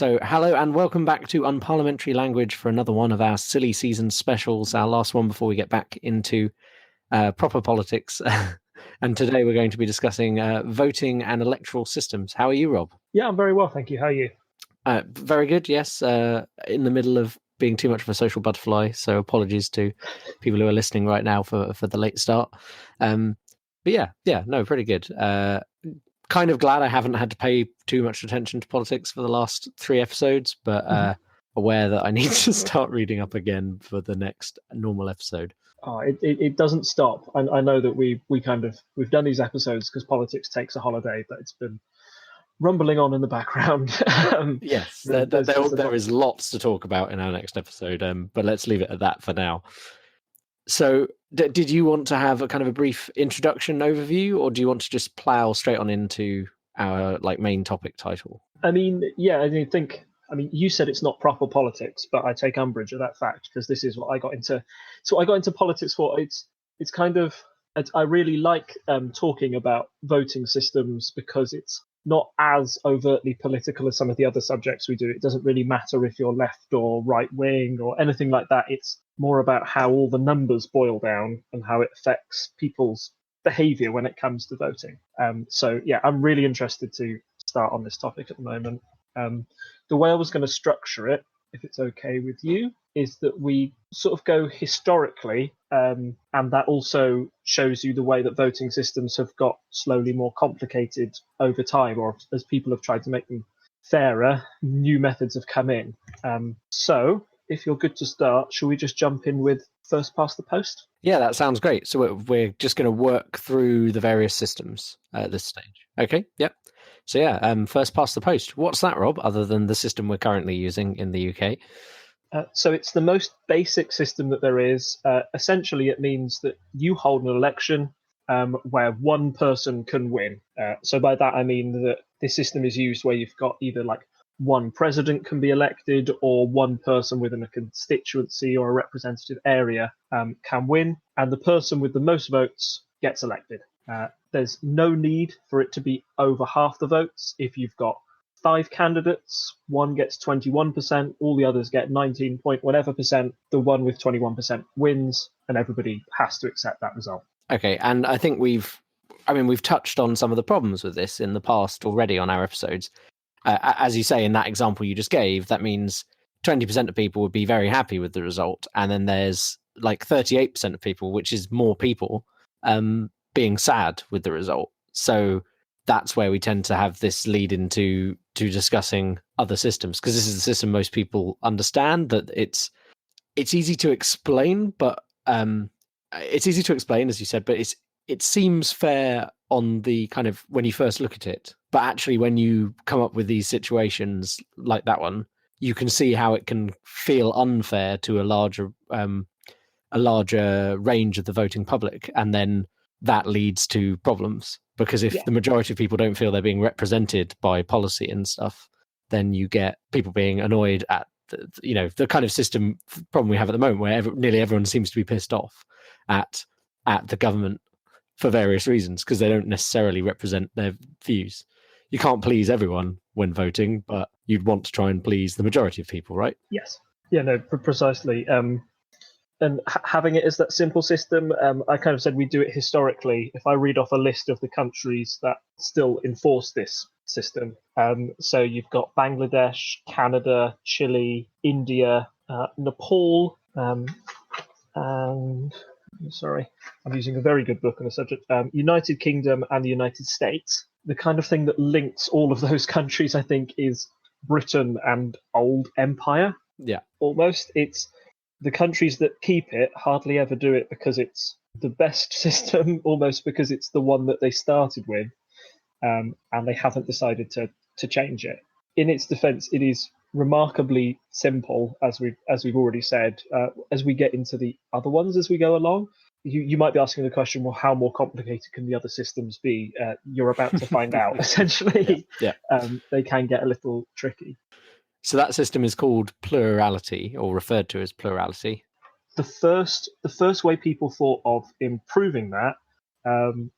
So, hello and welcome back to Unparliamentary Language for another one of our silly season specials, our last one before we get back into proper politics. And today we're going to be discussing voting and electoral systems. How are you, Rob? Yeah, I'm very well, thank you. How are you? Very good, yes. In the middle of being too much of a social butterfly, so apologies to people who are listening right now for the late start. But no, pretty good. Kind of glad I haven't had to pay too much attention to politics for the last 3 episodes, but aware that I need to start reading up again for the next normal episode. Oh, it doesn't stop. I know that we've done these episodes because politics takes a holiday, but it's been rumbling on in the background. Yes, there is lots to talk about in our next episode, but let's leave it at that for now. So, did you want to have a kind of a brief introduction overview, or do you want to just plow straight on into our main topic title? I mean, you said it's not proper politics, but I take umbrage at that fact because this is what I got into. So I got into politics for. I really like talking about voting systems because it's not as overtly political as some of the other subjects we do. It doesn't really matter if you're left or right wing or anything like that. It's more about how all the numbers boil down and how it affects people's behavior when it comes to voting. I'm really interested to start on this topic at the moment. The way I was going to structure it, if it's okay with you, is that we sort of go historically, and that also shows you the way that voting systems have got slowly more complicated over time, or as people have tried to make them fairer, new methods have come in. So if you're good to start, shall we just jump in with first past the post? Yeah, that sounds great. So we're just going to work through the various systems at this stage. Okay, yep. So first past the post. What's that, Rob, other than the system we're currently using in the UK? So it's the most basic system that there is. Essentially, it means that you hold an election where one person can win. So by that, I mean that this system is used where you've got either one president can be elected or one person within a constituency or a representative area can win, and the person with the most votes gets elected. There's no need for it to be over half the votes. If you've got 5 candidates, one gets 21%, all the others get 19 point whatever percent, the one with 21% wins, and everybody has to accept that result. Okay, and I think we've touched on some of the problems with this in the past already on our episodes. As you say, in that example you just gave, that means 20% of people would be very happy with the result, and then there's 38% of people, which is more people, being sad with the result. So that's where we tend to have this lead into discussing other systems, because this is the system most people understand, that it's easy to explain, but it's easy to explain, as you said, but it seems fair on the kind of when you first look at it. But actually, when you come up with these situations like that one, you can see how it can feel unfair to a larger range of the voting public, and then that leads to problems, because if the majority of people don't feel they're being represented by policy and stuff, then you get people being annoyed at the kind of system problem we have at the moment, where nearly everyone seems to be pissed off at the government for various reasons, because they don't necessarily represent their views. You can't please everyone when voting, but you'd want to try and please the majority of people, right? Yes. Yeah, no, precisely. And having it as that simple system, I kind of said we do it historically. If I read off a list of the countries that still enforce this system, so you've got Bangladesh, Canada, Chile, India, Nepal, and sorry, I'm using a very good book on the subject, United Kingdom and the United States. The kind of thing that links all of those countries, I think, is Britain and old empire. Yeah. Almost. It's the countries that keep it hardly ever do it because it's the best system, almost because it's the one that they started with, and they haven't decided to change it. In its defense, it is remarkably simple, as we've already said. As we get into the other ones as we go along, you might be asking the question, well, how more complicated can the other systems be? You're about to find out, essentially. Yeah. They can get a little tricky. So that system is called plurality, or referred to as plurality. The first way people thought of improving that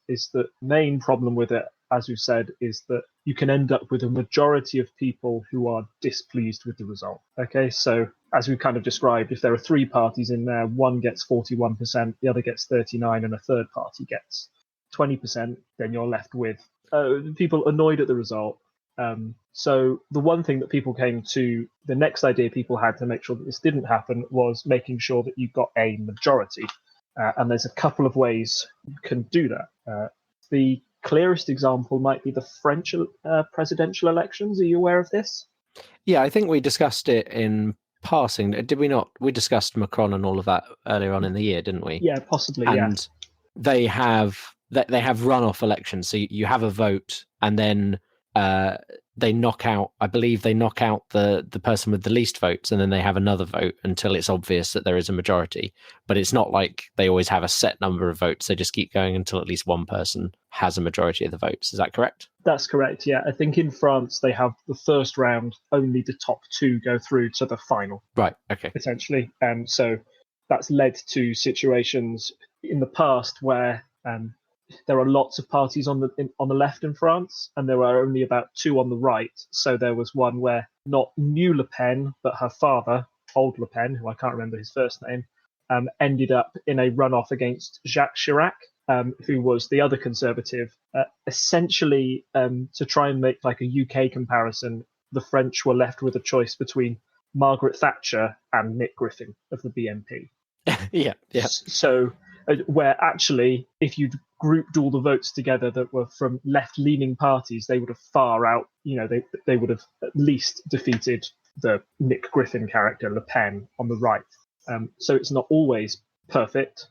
is that the main problem with it as we've said, is that you can end up with a majority of people who are displeased with the result. Okay, so as we've kind of described, if there are three parties in there, one gets 41%, the other gets 39%, and a third party gets 20%, then you're left with people annoyed at the result. So the one thing that people came to, the next idea people had to make sure that this didn't happen was making sure that you got a majority. And there's a couple of ways you can do that. The clearest example might be the French presidential elections. Are you aware of this? Yeah, I think we discussed it in passing. Did we not? We discussed Macron and all of that earlier on in the year, didn't we? Yeah, possibly. And they have runoff elections. So you have a vote, and then they knock out. I believe they knock out the person with the least votes, and then they have another vote until it's obvious that there is a majority. But it's not like they always have a set number of votes. They just keep going until at least one person has a majority of the votes. Is that correct? That's correct. Yeah, I think in France they have the first round. Only the top two go through to the final. Right. Okay. Essentially, so that's led to situations in the past where there are lots of parties on the left in France, and there are only about two on the right. So there was one where not new Le Pen, but her father, old Le Pen, who I can't remember his first name, ended up in a runoff against Jacques Chirac, who was the other conservative. Essentially, to try and make like a UK comparison, the French were left with a choice between Margaret Thatcher and Nick Griffin of the BNP. Yeah. So where actually, if you'd grouped all the votes together that were from left-leaning parties, they would have far out, they would have at least defeated the Nick Griffin character, Le Pen, on the right. So it's not always perfect.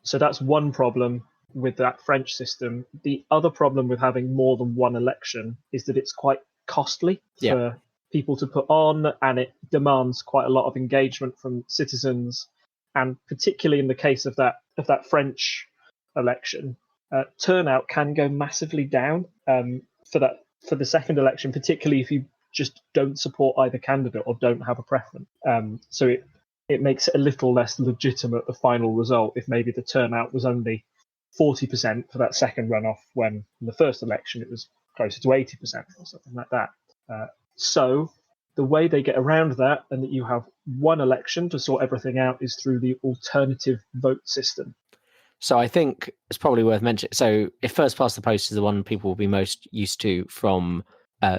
So that's one problem with that French system. The other problem with having more than one election is that it's quite costly for people to put on, and it demands quite a lot of engagement from citizens. And particularly in the case of that French election, turnout can go massively down for the second election, particularly if you just don't support either candidate or don't have a preference. So it makes it a little less legitimate, the final result, if maybe the turnout was only 40% for that second runoff, when in the first election it was closer to 80% or something like that. So the way they get around that, and that you have one election to sort everything out, is through the alternative vote system. So I think it's probably worth mentioning. So if first past the post is the one people will be most used to from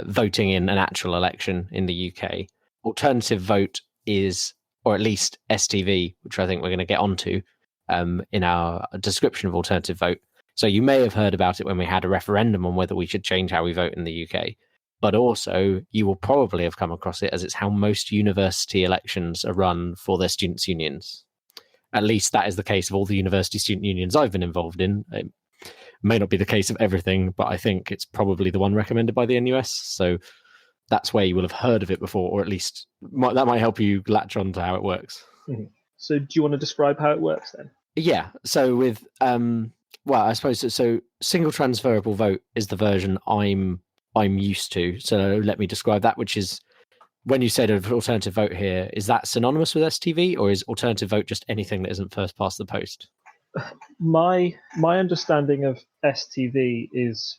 voting in an actual election in the UK, alternative vote is, or at least STV, which I think we're going to get onto in our description of alternative vote. So you may have heard about it when we had a referendum on whether we should change how we vote in the UK. But also, you will probably have come across it as it's how most university elections are run for their students' unions. At least that is the case of all the university student unions I've been involved in. It may not be the case of everything, but I think it's probably the one recommended by the NUS. So that's where you will have heard of it before, or at least that might help you latch on to how it works. Mm-hmm. So do you want to describe how it works then? Yeah. So with, I suppose, so single transferable vote is the version I'm used to. So let me describe that, which is, when you said of alternative vote here, is that synonymous with STV, or is alternative vote just anything that isn't first past the post? My understanding of STV is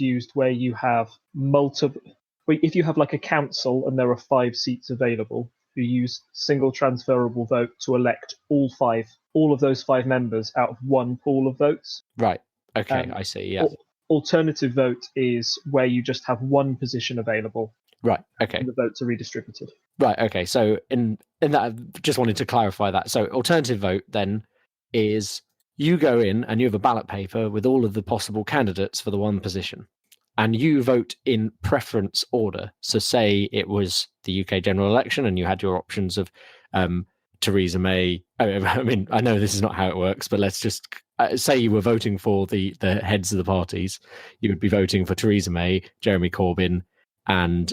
used where you have multiple. If you have like a council and there are 5 seats available, you use single transferable vote to elect all of those 5 members out of one pool of votes. Right. Okay, I see. Yeah. Alternative vote is where you just have one position available. Right. Okay. And the votes are redistributed. Right. Okay. So in that, I just wanted to clarify that. So alternative vote then is you go in and you have a ballot paper with all of the possible candidates for the one position, and you vote in preference order. So say it was the UK general election and you had your options of Theresa May. I mean, I know this is not how it works, but let's just say you were voting for the heads of the parties. You would be voting for Theresa May, Jeremy Corbyn, and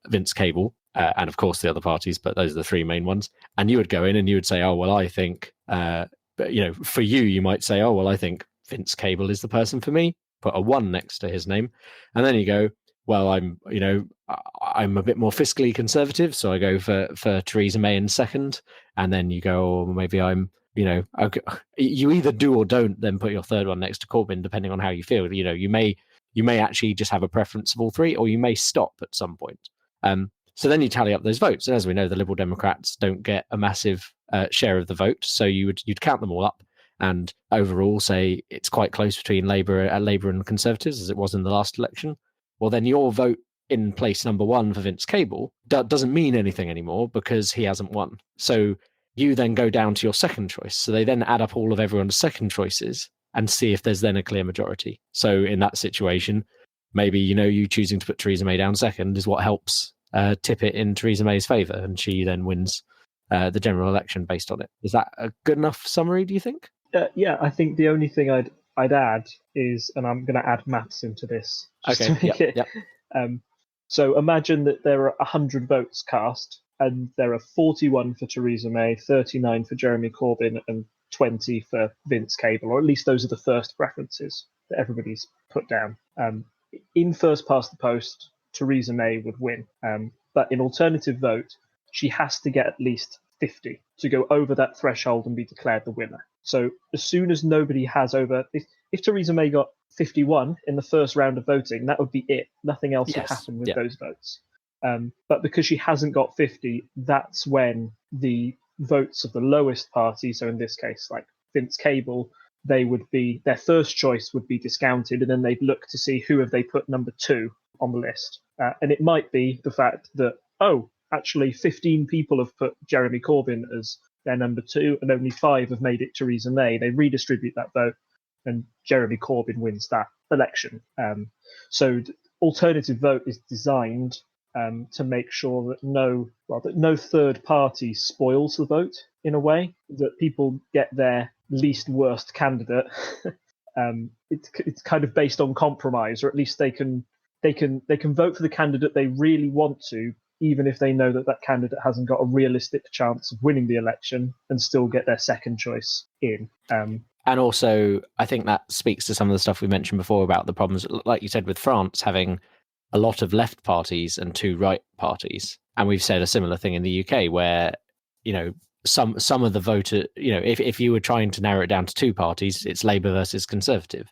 Vince Cable, and of course the other parties, but those are the 3 main ones. And you would go in and you would say, oh, well, I think, for you might say, oh, well, I think Vince Cable is the person for me, put a 1 next to his name. And then you go, well, I'm a bit more fiscally conservative, so I go for Theresa May in second. And then you go, oh, maybe I'm okay, you either do or don't then put your third one next to Corbyn, depending on how you feel. You may actually just have a preference of all three, or you may stop at some point. So then you tally up those votes, and as we know, the Liberal Democrats don't get a massive share of the vote, so you'd count them all up, and overall say it's quite close between Labour and Conservatives, as it was in the last election. Well, then your vote in place number one for Vince Cable doesn't mean anything anymore because he hasn't won. So you then go down to your second choice. So they then add up all of everyone's second choices and see if there's then a clear majority. So in that situation, maybe, you choosing to put Theresa May down second is what helps tip it in Theresa May's favour, and she then wins the general election based on it. Is that a good enough summary, do you think? Yeah, I think the only thing I'd add is, and I'm going to add maths into this. Okay, yep. So imagine that there are 100 votes cast, and there are 41 for Theresa May, 39 for Jeremy Corbyn, and 20 for Vince Cable, or at least those are the first preferences that everybody's put down. In first past the post, Theresa May would win. But in alternative vote, she has to get at least 50 to go over that threshold and be declared the winner. So as soon as nobody has over, if Theresa May got 51 in the first round of voting, that would be it. Nothing else would happen with those votes. But because she hasn't got 50, that's when the votes of the lowest party, so in this case, like Vince Cable, their first choice would be discounted, and then they'd look to see who have they put number 2 on the list. And it might be the fact that, actually 15 people have put Jeremy Corbyn as their number 2, and only 5 have made it Theresa May. They redistribute that vote, and Jeremy Corbyn wins that election. So alternative vote is designed to make sure that no third party spoils the vote in a way, that people get their least worst candidate. It's kind of based on compromise, or at least they can vote for the candidate they really want to, even if they know that candidate hasn't got a realistic chance of winning the election, and still get their second choice in. And also, I think that speaks to some of the stuff we mentioned before about the problems, like you said, with France having a lot of left parties and 2 right parties. And we've said a similar thing in the UK where, some of the voter, if you were trying to narrow it down to 2 parties, it's Labour versus Conservative.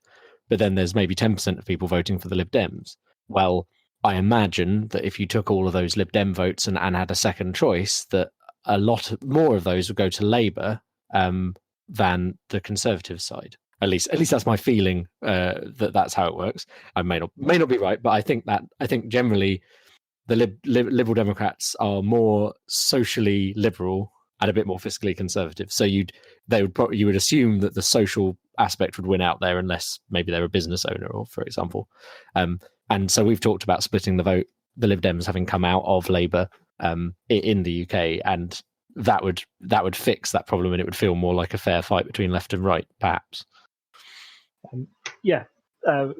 But then there's maybe 10% of people voting for the Lib Dems. Well, I imagine that if you took all of those Lib Dem votes and had a second choice, that a lot more of those would go to Labour than the Conservative side. At least that's my feeling. That's how it works. I may not be right, but I think generally the Liberal Democrats are more socially liberal and a bit more fiscally conservative. So you would assume that the social aspect would win out there, unless maybe they're a business owner, or for example. And so we've talked about splitting the vote, the Lib Dems having come out of Labour in the UK, and that would fix that problem, and it would feel more like a fair fight between left and right, perhaps.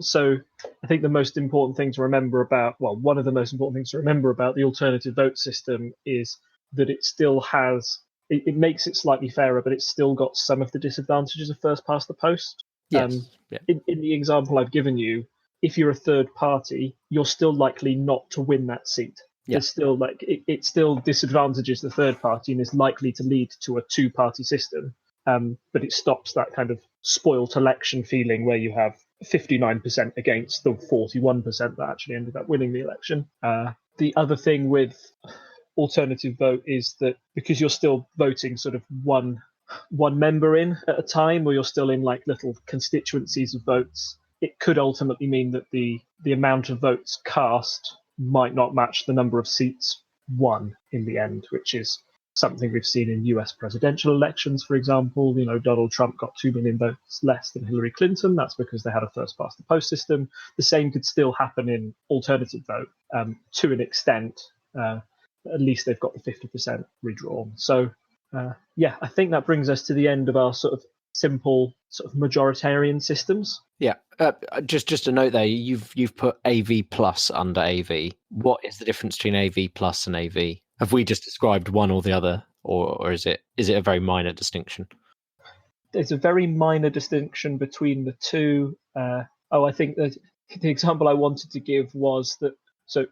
So I think the most important thing to remember one of the most important things to remember about the alternative vote system is that it still has, it makes it slightly fairer, but it's still got some of the disadvantages of first past the post. In the example I've given you, if you're a third party, you're still likely not to win that seat. There's still it still disadvantages the third party and is likely to lead to a 2-party system. But it stops that kind of spoilt election feeling where you have 59% against the 41% that actually ended up winning the election. The other thing with alternative vote is that because you're still voting sort of one member in at a time, or you're still in like little constituencies of votes, it could ultimately mean that the amount of votes cast might not match the number of seats won in the end, which is something we've seen in US presidential elections, for example. Donald Trump got 2 million votes less than Hillary Clinton. That's because they had a first past the post system. The same could still happen in alternative vote to an extent. At least they've got the 50% redrawn. So I think that brings us to the end of our sort of simple sort of majoritarian systems. Yeah, just a note there. You've put AV plus under AV. What is the difference between AV plus and AV? Have we just described one or the other, or is it a very minor distinction? There's a very minor distinction between the two. I think that the example I wanted to give was that. So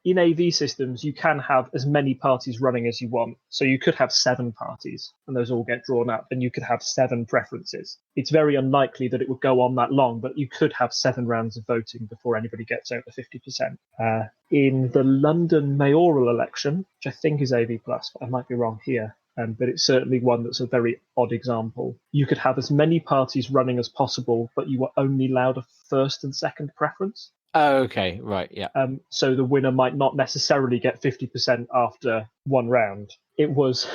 in AV systems, you can have as many parties running as you want. So you could have 7 parties, and those all get drawn up, and you could have 7 preferences. It's very unlikely that it would go on that long, but you could have 7 rounds of voting before anybody gets over 50%. In the London mayoral election, which I think is AV+, but I might be wrong here, but it's certainly one that's a very odd example. You could have as many parties running as possible, but you were only allowed a first and second preference. Oh, okay, right, yeah. So the winner might not necessarily get 50% after one round. It was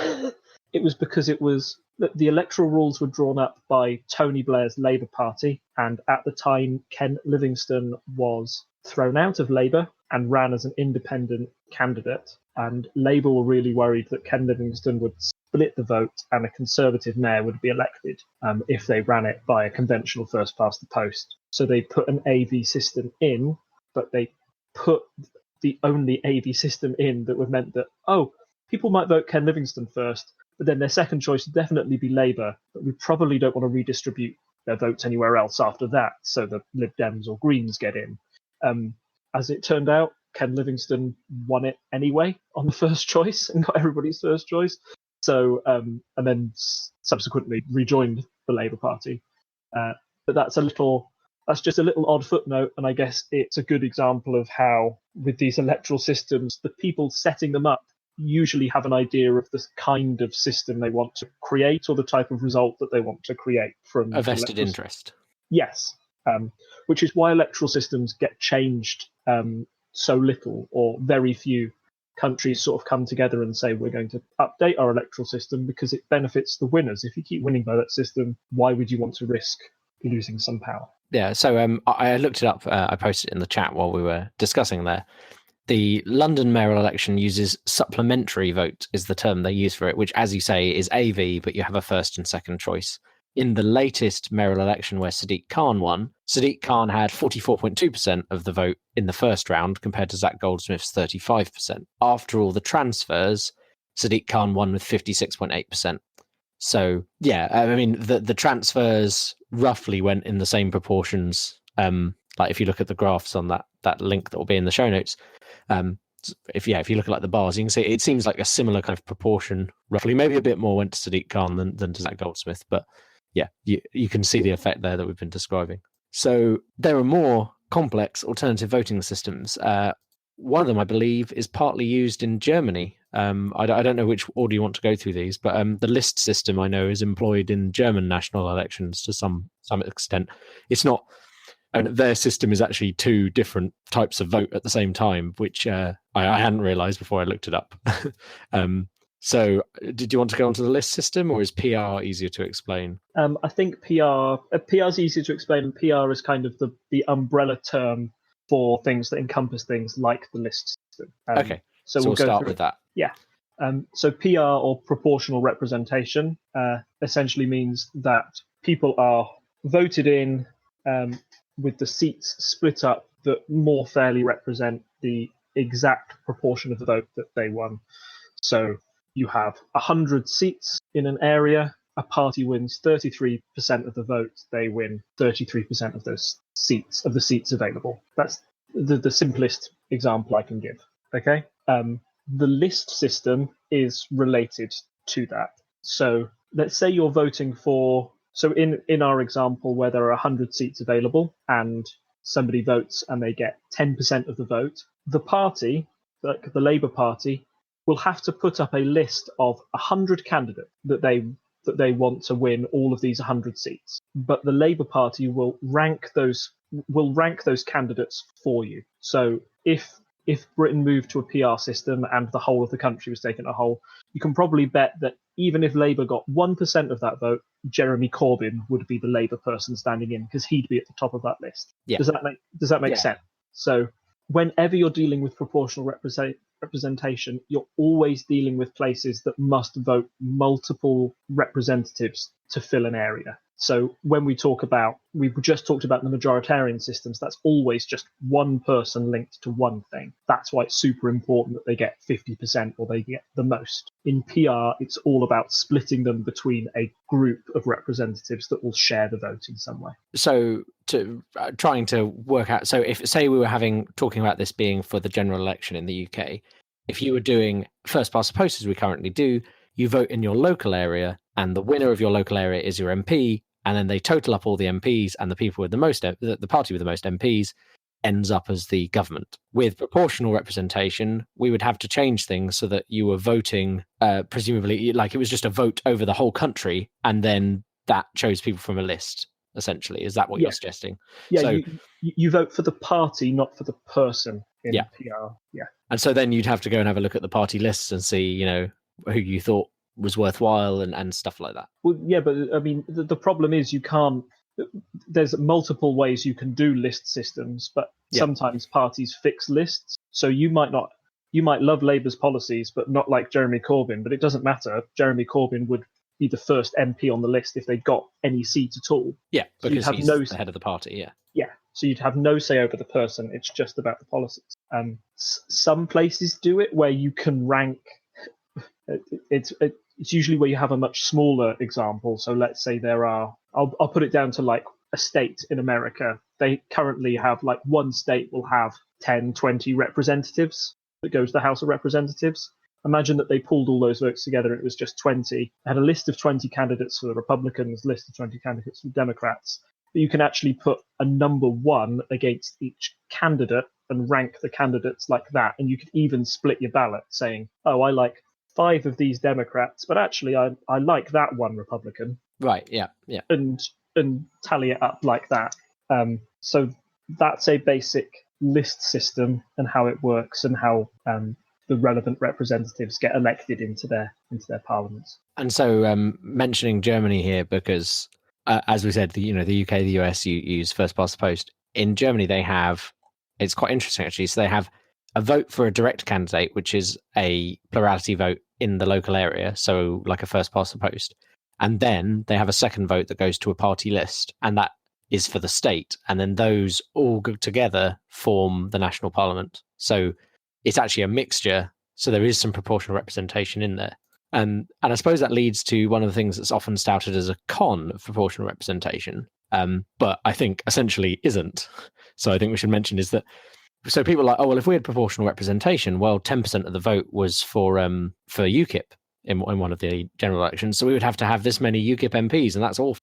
because the electoral rules were drawn up by Tony Blair's Labour Party, and at the time Ken Livingstone was thrown out of Labour and ran as an independent candidate. And Labour were really worried that Ken Livingstone would split the vote and a Conservative mayor would be elected if they ran it by a conventional first past the post. So they put an AV system in, but they put the only AV system in that would meant that, people might vote Ken Livingstone first, but then their second choice would definitely be Labour, but we probably don't want to redistribute their votes anywhere else after that, so the Lib Dems or Greens get in. As it turned out, Ken Livingstone won it anyway on the first choice and got everybody's first choice. So, and then subsequently rejoined the Labour Party. But that's just a little odd footnote, and I guess it's a good example of how, with these electoral systems, the people setting them up usually have an idea of the kind of system they want to create or the type of result that they want to create from a vested interest. Yes, which is why electoral systems get changed so little, or very few countries sort of come together and say, we're going to update our electoral system because it benefits the winners. If you keep winning by that system, why would you want to risk losing some power? Yeah, so I looked it up. I posted it in the chat while we were discussing there. The London mayoral election uses supplementary vote is the term they use for it, which, as you say, is AV, but you have a first and second choice. In the latest mayoral election where Sadiq Khan won, Sadiq Khan had 44.2% of the vote in the first round compared to Zach Goldsmith's 35%. After all the transfers, Sadiq Khan won with 56.8%. So, yeah, I mean, the transfers roughly went in the same proportions. Like if you look at the graphs on that link that will be in the show notes, if you look at like the bars, you can see it seems like a similar kind of proportion, roughly. Maybe a bit more went to Sadiq Khan than to Zach Goldsmith, but yeah, you can see the effect there that we've been describing. So there are more complex alternative voting systems. One of them, I believe, is partly used in Germany. I don't know which order you want to go through these, but the list system I know is employed in German national elections to some extent. It's not, and their system is actually 2 different types of vote at the same time, which I hadn't realised before I looked it up. So did you want to go onto the list system, or is PR easier to explain? I think PR is easier to explain, and PR is kind of the umbrella term for things that encompass things like the list system. Okay, so we'll go start with that. Yeah. So PR, or proportional representation, essentially means that people are voted in with the seats split up that more fairly represent the exact proportion of the vote that they won. So you have 100 seats in an area, a party wins 33% of the vote, they win 33% of those seats, of the seats available. That's the simplest example I can give. Okay? The list system is related to that. So let's say you're voting for, so in our example where there are 100 seats available and somebody votes and they get 10% of the vote, the party, like the Labour Party, will have to put up a list of 100 candidates that they want to win all of these 100 seats. But the Labour Party will rank those candidates for you. So if Britain moved to a PR system and the whole of the country was taken a whole, you can probably bet that even if Labour got 1% of that vote, Jeremy Corbyn would be the Labour person standing in because he'd be at the top of that list. Yeah. Does that make sense? So whenever you're dealing with proportional representation, you're always dealing with places that must vote multiple representatives to fill an area. So when we just talked about the majoritarian systems, that's always just one person linked to one thing. That's why it's super important that they get 50% or they get the most. In PR, it's all about splitting them between a group of representatives that will share the vote in some way. So trying to work out, so if say we were talking about this being for the general election in the UK, if you were doing first past the post as we currently do, you vote in your local area, and the winner of your local area is your MP, and then they total up all the MPs, and the people with the party with the most MPs ends up as the government. With proportional representation, we would have to change things so that you were voting, presumably, like it was just a vote over the whole country, and then that chose people from a list. Essentially, is that what you're suggesting? Yeah, so, you vote for the party, not for the person in PR. Yeah, and so then you'd have to go and have a look at the party lists and see, who you thought was worthwhile and stuff like that. Well, yeah, but I mean, the problem is you can't. There's multiple ways you can do list systems, but sometimes parties fix lists. So you might love Labour's policies, but not like Jeremy Corbyn. But it doesn't matter. Jeremy Corbyn would be the first MP on the list if they got any seat at all. Yeah, because he's the head of the party. Yeah. Yeah, so you'd have no say over the person. It's just about the policies. Some places do it where you can rank. It's usually where you have a much smaller example. So let's say there are. I'll put it down to like a state in America. They currently have like one state will have 10, 20 representatives that goes to the House of Representatives. Imagine that they pulled all those votes together and it was just 20. They had a list of 20 candidates for the Republicans, list of 20 candidates for the Democrats. But you can actually put a number one against each candidate and rank the candidates like that. And you could even split your ballot saying, oh, I like 5 of these Democrats, but actually I like that one Republican. Right, yeah. And tally it up like that. So that's a basic list system and how it works and how the relevant representatives get elected into their parliaments. And so mentioning Germany here, because as we said, the UK, the US, you use first past the post. In Germany, it's quite interesting actually. So they have a vote for a direct candidate, which is a plurality vote in the local area, so like a first past the post. And then they have a second vote that goes to a party list, and that is for the state. And then those all go together form the national parliament. So it's actually a mixture. So there is some proportional representation in there. And I suppose that leads to one of the things that's often touted as a con of proportional representation, but I think essentially isn't. So I think we should mention is that, so people are like, oh, well, if we had proportional representation, well, 10% of the vote was for UKIP in one of the general elections. So we would have to have this many UKIP MPs, and that's all.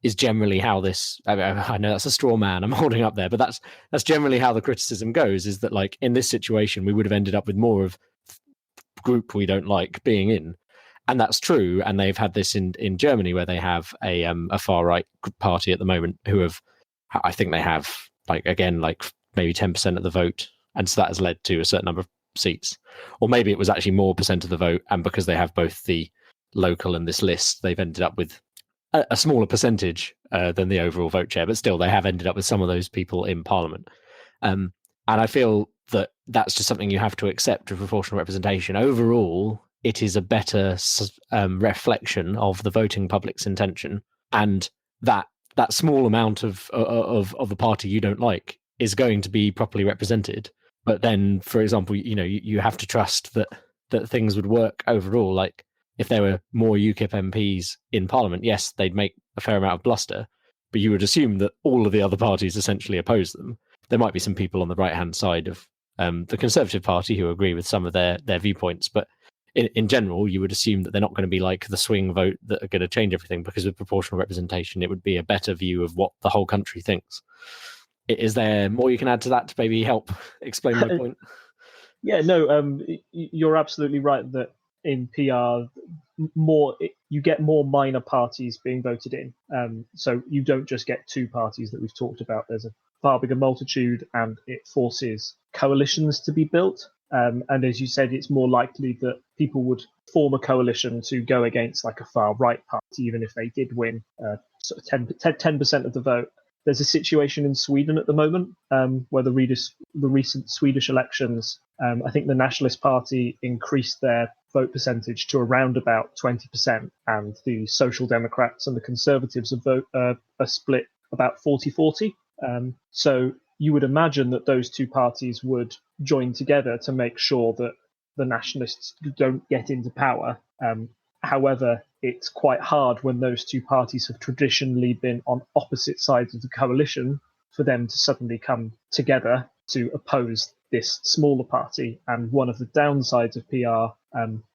Is generally how this. I know that's a straw man I'm holding up there, but that's generally how the criticism goes. Is that like in this situation we would have ended up with more of group we don't like being in, and that's true. And they've had this in Germany where they have a far right party at the moment who have, I think they have like maybe 10% of the vote, and so that has led to a certain number of seats, or maybe it was actually more percent of the vote, and because they have both the local and this list, they've ended up with a smaller percentage than the overall vote share, but still they have ended up with some of those people in Parliament. And I feel that that's just something you have to accept with proportional representation. Overall, it is a better reflection of the voting public's intention, and that small amount of the party you don't like is going to be properly represented. But then, for example, you have to trust that things would work overall. Like if there were more UKIP MPs in Parliament, yes, they'd make a fair amount of bluster, but you would assume that all of the other parties essentially oppose them. There might be some people on the right-hand side of the Conservative Party who agree with some of their viewpoints, but in general, you would assume that they're not going to be like the swing vote that are going to change everything, because with proportional representation, it would be a better view of what the whole country thinks. Is there more you can add to that to maybe help explain my point? Yeah, no, you're absolutely right that in PR, you get more minor parties being voted in. So you don't just get 2 parties that we've talked about. There's a far bigger multitude, and it forces coalitions to be built. And as you said, it's more likely that people would form a coalition to go against like a far right party, even if they did win sort of 10% of the vote. There's a situation in Sweden at the moment where the recent Swedish elections, I think the Nationalist Party increased their vote percentage to around about 20%, and the Social Democrats and the Conservatives are split about 40-40. So you would imagine that those two parties would join together to make sure that the Nationalists don't get into power. However, it's quite hard when those two parties have traditionally been on opposite sides of the coalition for them to suddenly come together to oppose this smaller party. And one of the downsides of PR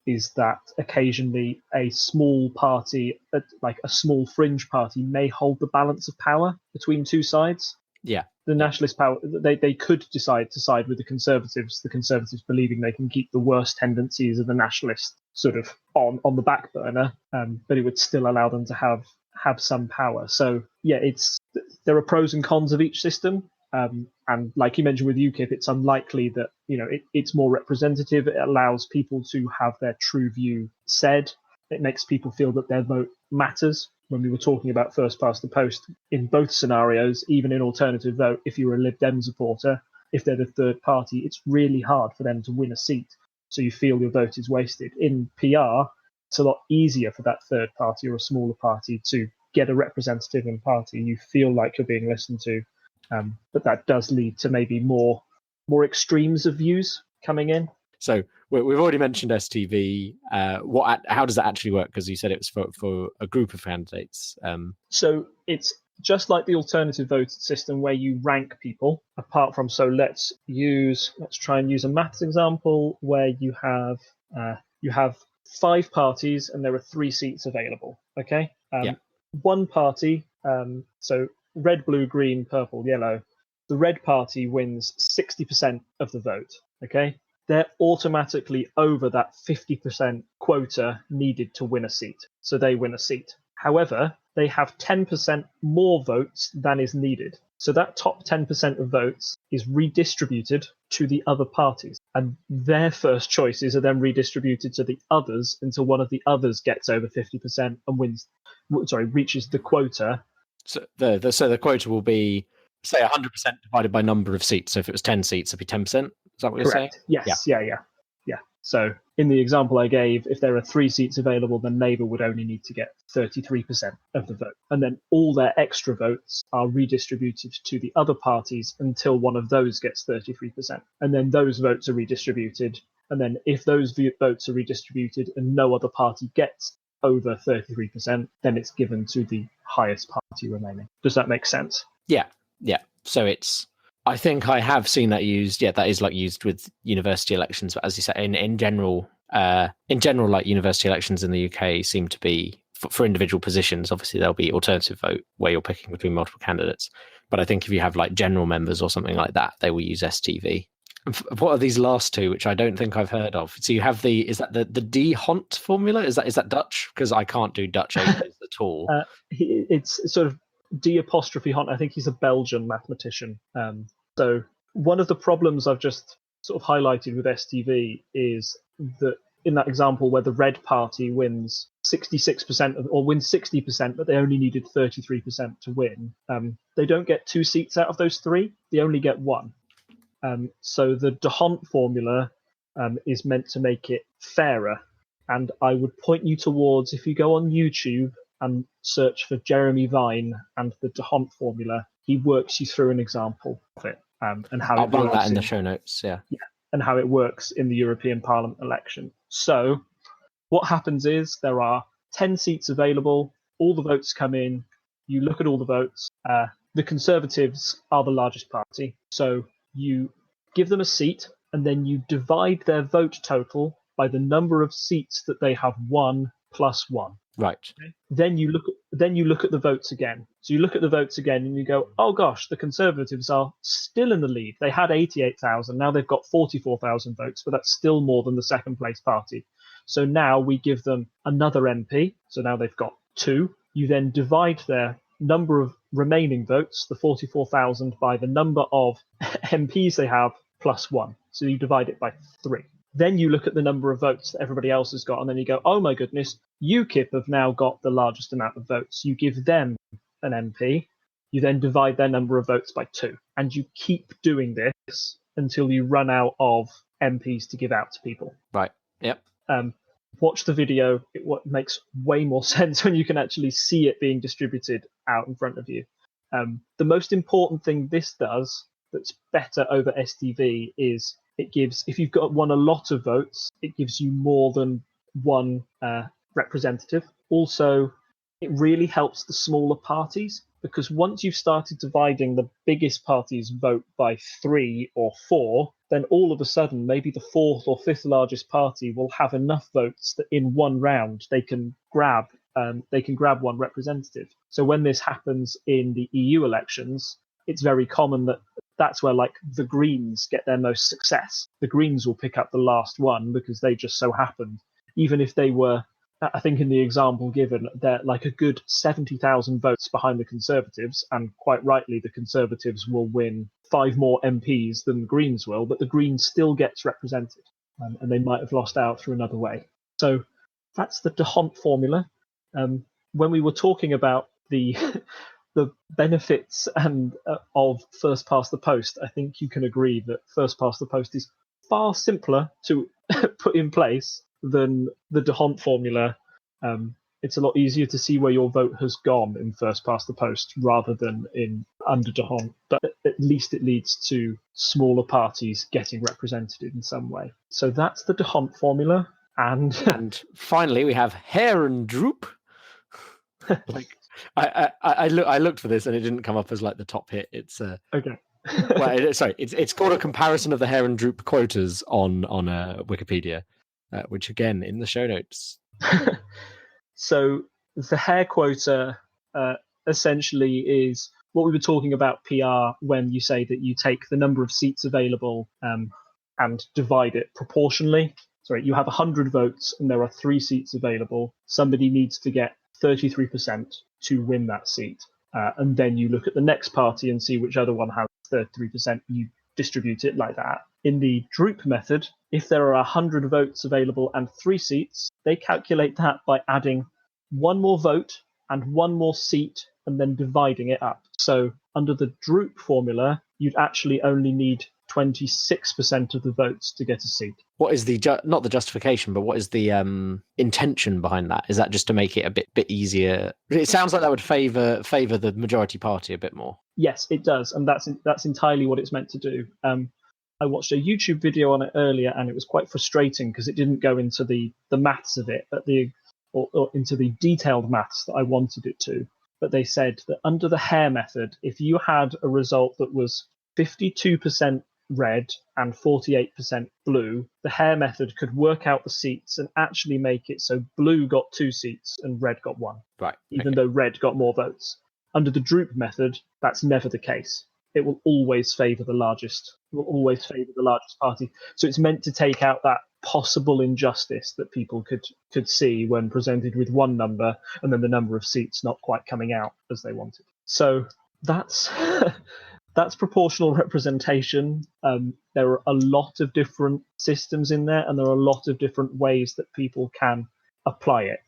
is that occasionally a small party, like a small fringe party, may hold the balance of power between two sides. Yeah. The Nationalist power, they could decide to side with the Conservatives believing they can keep the worst tendencies of the Nationalists sort of on the back burner, but it would still allow them to have some power. So yeah, there are pros and cons of each system, and like you mentioned with UKIP, it's unlikely that it's more representative. It allows people to have their true view said. It makes people feel that their vote matters. When we were talking about first past the post, in both scenarios, even in alternative vote, if you're a Lib Dem supporter, if they're the third party, it's really hard for them to win a seat. So you feel your vote is wasted. In PR, it's a lot easier for that third party or a smaller party to get a representative in party. You feel like you're being listened to, but that does lead to maybe more extremes of views coming in. So we've already mentioned STV. How does that actually work? Because you said it was for a group of candidates. So it's just like the alternative vote system where you rank people. Apart from, so let's try and use a maths example where you have 5 parties and there are 3 seats available. Okay. One party. So red, blue, green, purple, yellow. The red party wins 60% of the vote. Okay. They're automatically over that 50% quota needed to win a seat. So they win a seat. However, they have 10% more votes than is needed. So that top 10% of votes is redistributed to the other parties. And their first choices are then redistributed to the others until one of the others gets over 50% and reaches the quota. So the quota will be, say, 100% divided by number of seats. So if it was 10 seats, it'd be 10%. Is that what you're saying? Yes. Yeah. So in the example I gave, if there are 3 seats available, then Labour would only need to get 33% of the vote. And then all their extra votes are redistributed to the other parties until one of those gets 33%. And then those votes are redistributed. And then if those votes are redistributed and no other party gets over 33%, then it's given to the highest party remaining. Does that make sense? Yeah. So I think I have seen that used. Yeah, that is like used with university elections. But as you say, in general, like university elections in the UK seem to be for individual positions. Obviously, there'll be alternative vote where you're picking between multiple candidates. But I think if you have like general members or something like that, they will use STV. What are these last two, which I don't think I've heard of? So you have is that the D Hont formula? Is that Dutch? Because I can't do Dutch A's at all. It's sort of D apostrophe Hont. I think he's a Belgian mathematician. So one of the problems I've just sort of highlighted with STV is that in that example where the red party wins 66% or wins 60%, but they only needed 33% to win, they don't get 2 seats out of those 3. They only get 1. So the D'Hondt formula is meant to make it fairer. And I would point you towards, if you go on YouTube and search for Jeremy Vine and the D'Hondt formula, he works you through an example of it and how I'll bung that in the show notes. Yeah, and how it works in the European Parliament election. So what happens is there are 10 seats available. All the votes come in. You look at all the votes. The Conservatives are the largest party. So you give them a seat and then you divide their vote total by the number of seats that they have won plus 1. Right. Okay? Then you look at the votes again. So you look at the votes again and you go, oh gosh, the Conservatives are still in the lead. They had 88,000. Now they've got 44,000 votes, but that's still more than the second place party. So now we give them another MP. So now they've got 2. You then divide their number of remaining votes, the 44,000, by the number of MPs they have plus 1. So you divide it by 3. Then you look at the number of votes that everybody else has got, and then you go, oh my goodness, UKIP have now got the largest amount of votes. You give them an MP. You then divide their number of votes by 2. And you keep doing this until you run out of MPs to give out to people. Right. Yep. Watch the video. It makes way more sense when you can actually see it being distributed out in front of you. The most important thing this does that's better over STV is it gives, if you've won a lot of votes, it gives you more than one representative. Also, it really helps the smaller parties, because once you've started dividing the biggest party's vote by 3 or 4, then all of a sudden maybe the 4th or 5th largest party will have enough votes that in one round they can grab one representative. So when this happens in the EU elections, it's very common that that's where like the Greens get their most success. The Greens will pick up the last one because they just so happened, even if they were, I think in the example given, they're like a good 70,000 votes behind the Conservatives, and quite rightly the Conservatives will win 5 more MPs than the Greens will, but the Greens still gets represented, and they might have lost out through another way. So that's the D'Hondt formula. When we were talking about the the benefits and of first past the post, I think you can agree that first past the post is far simpler to put in place than the D'Hondt formula. It's a lot easier to see where your vote has gone in first past the post rather than in under D'Hondt, but at least it leads to smaller parties getting represented in some way. So that's the D'Hondt formula. And finally, we have Hare and Droop. Like I looked for this and it didn't come up as like the top hit. It's okay. Well, sorry, it's called a comparison of the Hare and Droop quotas on Wikipedia, which again in the show notes. So the Hare quota essentially is what we were talking about PR when you say that you take the number of seats available and divide it proportionally. Sorry, you have 100 votes and there are 3 seats available. Somebody needs to get 33% to win that seat. And then you look at the next party and see which other one has 33%, and you distribute it like that. In the Droop method, if there are 100 votes available and 3 seats, they calculate that by adding 1 more vote and 1 more seat and then dividing it up. So under the Droop formula, you'd actually only need 26% of the votes to get a seat. What is the not the justification, but what is the intention behind that? Is that just to make it a bit easier? It sounds like that would favour the majority party a bit more. Yes, it does, and that's entirely what it's meant to do. I watched a YouTube video on it earlier, and it was quite frustrating because it didn't go into the maths of it, or into the detailed maths that I wanted it to. But they said that under the Hare method, if you had a result that was 52% red and 48% blue, the Hare method could work out the seats and actually make it so blue got 2 seats and red got 1. Right. Even though red got more votes. Under the Droop method, that's never the case. It will always favour the largest. It will always favour the largest party. So it's meant to take out that possible injustice that people could see when presented with one number and then the number of seats not quite coming out as they wanted. So that's that's proportional representation. There are a lot of different systems in there, and there are a lot of different ways that people can apply it.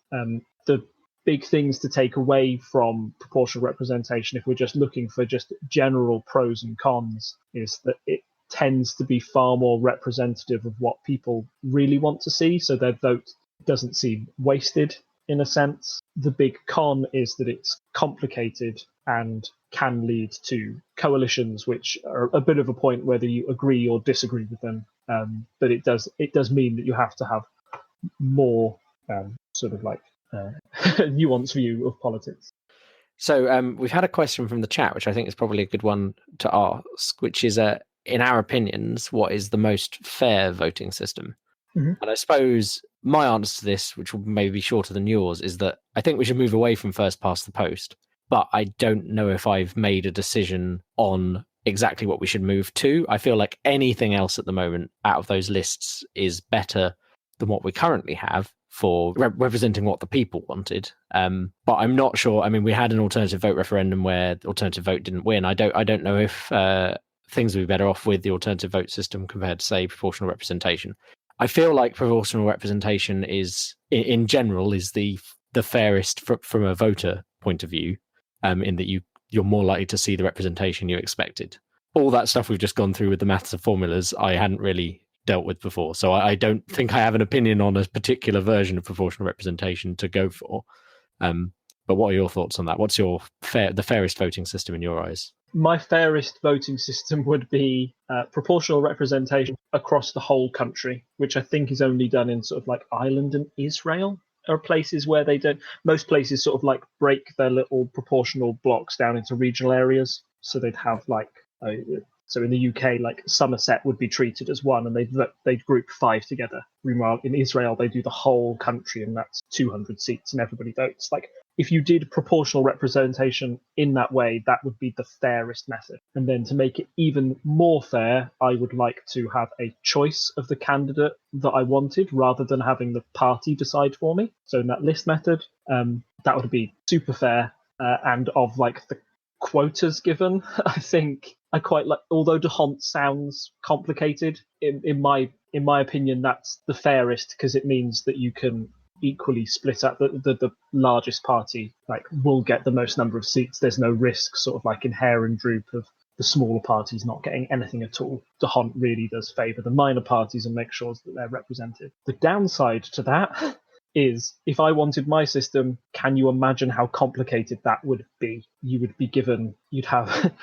The big things to take away from proportional representation, if we're just looking for just general pros and cons, is that it tends to be far more representative of what people really want to see, so their vote doesn't seem wasted in a sense. The big con is that it's complicated and can lead to coalitions, which are a bit of a point whether you agree or disagree with them. But it does mean that you have to have more sort of like nuanced view of politics. So we've had a question from the chat, which I think is probably a good one to ask, which is, in our opinions, what is the most fair voting system? Mm-hmm. And I suppose my answer to this, which will maybe be shorter than yours, is that I think we should move away from first past the post. But I don't know if I've made a decision on exactly what we should move to. I feel like anything else at the moment out of those lists is better than what we currently have for representing what the people wanted. But I'm not sure. I mean, we had an alternative vote referendum where the alternative vote didn't win. I don't know if things would be better off with the alternative vote system compared to, say, proportional representation. I feel like proportional representation is, in general, is the fairest from a voter point of view, in that you you're more likely to see the representation you expected. All that stuff we've just gone through with the maths of formulas, I hadn't really dealt with before. So I don't think I have an opinion on a particular version of proportional representation to go for. But what are your thoughts on that? What's the fairest voting system in your eyes? My fairest voting system would be proportional representation across the whole country, which I think is only done in sort of like Ireland and Israel. There are places where they don't. Most places sort of like break their little proportional blocks down into regional areas. So they'd have like, so in the UK, like Somerset would be treated as one, and they'd group 5 together. Meanwhile, in Israel, they do the whole country, and that's 200 seats, and everybody votes. Like, if you did proportional representation in that way, that would be the fairest method. And then to make it even more fair, I would like to have a choice of the candidate that I wanted rather than having the party decide for me. So in that list method, that would be super fair. And of like the quotas given, I think I quite like, although D'Hondt sounds complicated, in my opinion, that's the fairest, because it means that you can equally split up the largest party, like, will get the most number of seats. There's no risk, sort of like in Hare and Droop, of the smaller parties not getting anything at all. D'Hondt really does favour the minor parties and make sure that they're represented. The downside to that is, if I wanted my system, can you imagine how complicated that would be? You would be given, you'd have,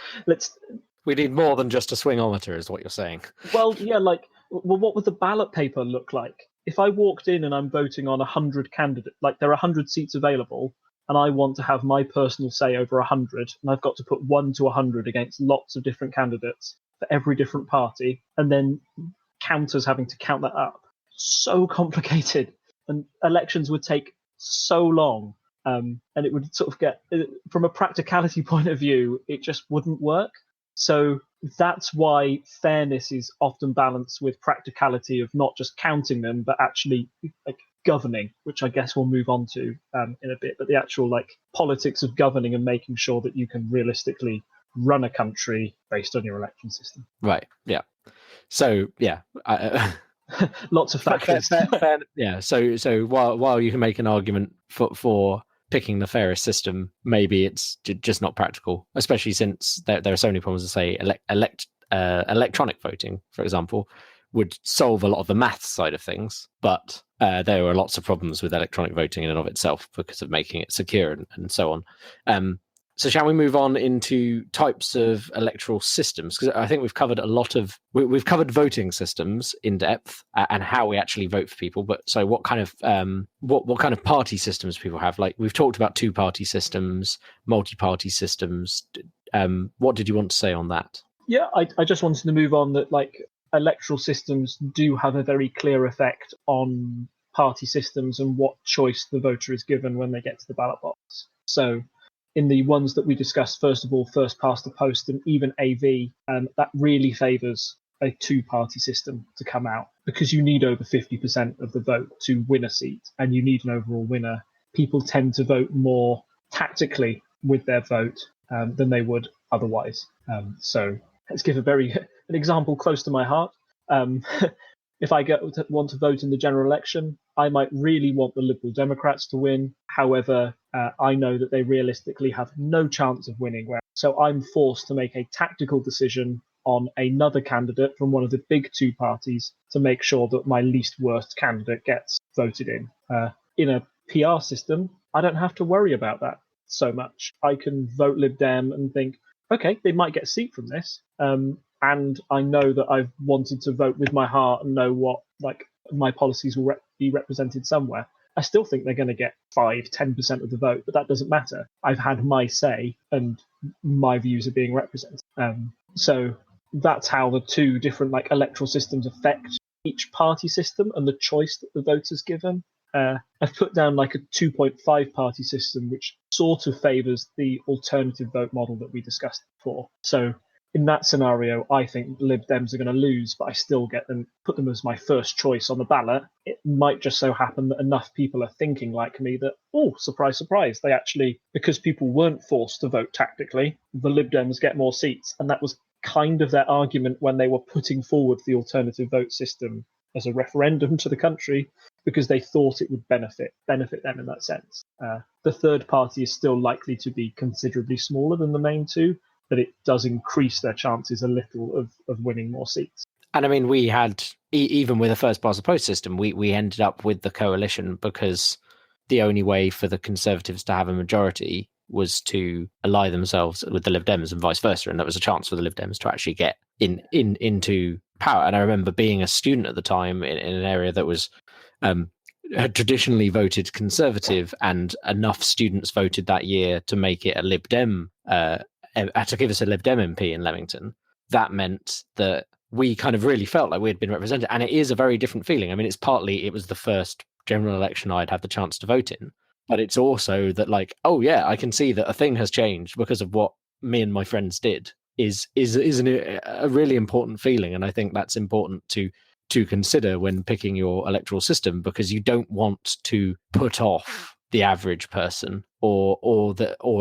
we need more than just a swingometer, is what you're saying. Well, yeah, like, well, what would the ballot paper look like? If I walked in and I'm voting on 100 candidates, like there are 100 seats available, and I want to have my personal say over 100, and I've got to put 1 to 100 against lots of different candidates for every different party, and then counters having to count that up. So complicated, and elections would take so long, and it would sort of get, from a practicality point of view, it just wouldn't work. So that's why fairness is often balanced with practicality of not just counting them, but actually like governing, which I guess we'll move on to in a bit. But the actual like politics of governing and making sure that you can realistically run a country based on your election system. Right. Yeah. So yeah. Lots of factors. Fair, yeah. So while you can make an argument for picking the fairest system, maybe it's just not practical, especially since there are so many problems to say electronic voting, for example, would solve a lot of the maths side of things, but there are lots of problems with electronic voting in and of itself because of making it secure and so on. So shall we move on into types of electoral systems? Because I think we've covered we've covered voting systems in depth and how we actually vote for people. But so what kind of what kind of party systems people have? Like, we've talked about 2-party systems, multi-party systems. What did you want to say on that? Yeah, I just wanted to move on that, like, electoral systems do have a very clear effect on party systems and what choice the voter is given when they get to the ballot box. So in the ones that we discussed, first of all, first past the post and even AV, that really favours a 2-party system to come out, because you need over 50% of the vote to win a seat, and you need an overall winner. People tend to vote more tactically with their vote than they would otherwise. So let's give an example close to my heart. If I want to vote in the general election, I might really want the Liberal Democrats to win. However, I know that they realistically have no chance of winning. So I'm forced to make a tactical decision on another candidate from one of the big 2 parties to make sure that my least worst candidate gets voted in. In a PR system, I don't have to worry about that so much. I can vote Lib Dem and think, okay, they might get a seat from this. And I know that I've wanted to vote with my heart and know what, like, my policies will be represented somewhere. I still think they're going to get 5-10% of the vote, but that doesn't matter. I've had my say and my views are being represented. So that's how the 2 different like electoral systems affect each party system and the choice that the voter's given. I've put down like a 2.5 party system, which sort of favours the alternative vote model that we discussed before. So in that scenario, I think Lib Dems are going to lose, but I still put them as my first choice on the ballot. It might just so happen that enough people are thinking like me that, oh, surprise, surprise, they actually, because people weren't forced to vote tactically, the Lib Dems get more seats. And that was kind of their argument when they were putting forward the alternative vote system as a referendum to the country because they thought it would benefit them in that sense. The third party is still likely to be considerably smaller than the main two, but it does increase their chances a little of winning more seats. And I mean, we had, even with a first past the post system, we ended up with the coalition because the only way for the Conservatives to have a majority was to ally themselves with the Lib Dems and vice versa. And that was a chance for the Lib Dems to actually get into power. And I remember being a student at the time in an area that was had traditionally voted Conservative, and enough students voted that year to make it a Lib Dem, to give us a Lib Dem MP in Leamington. That meant that we kind of really felt like we had been represented. And it is a very different feeling. I mean, it's partly, it was the first general election I'd had the chance to vote in, but it's also that, like, oh yeah, I can see that a thing has changed because of what me and my friends did is a really important feeling. And I think that's important to consider when picking your electoral system, because you don't want to put off the average person or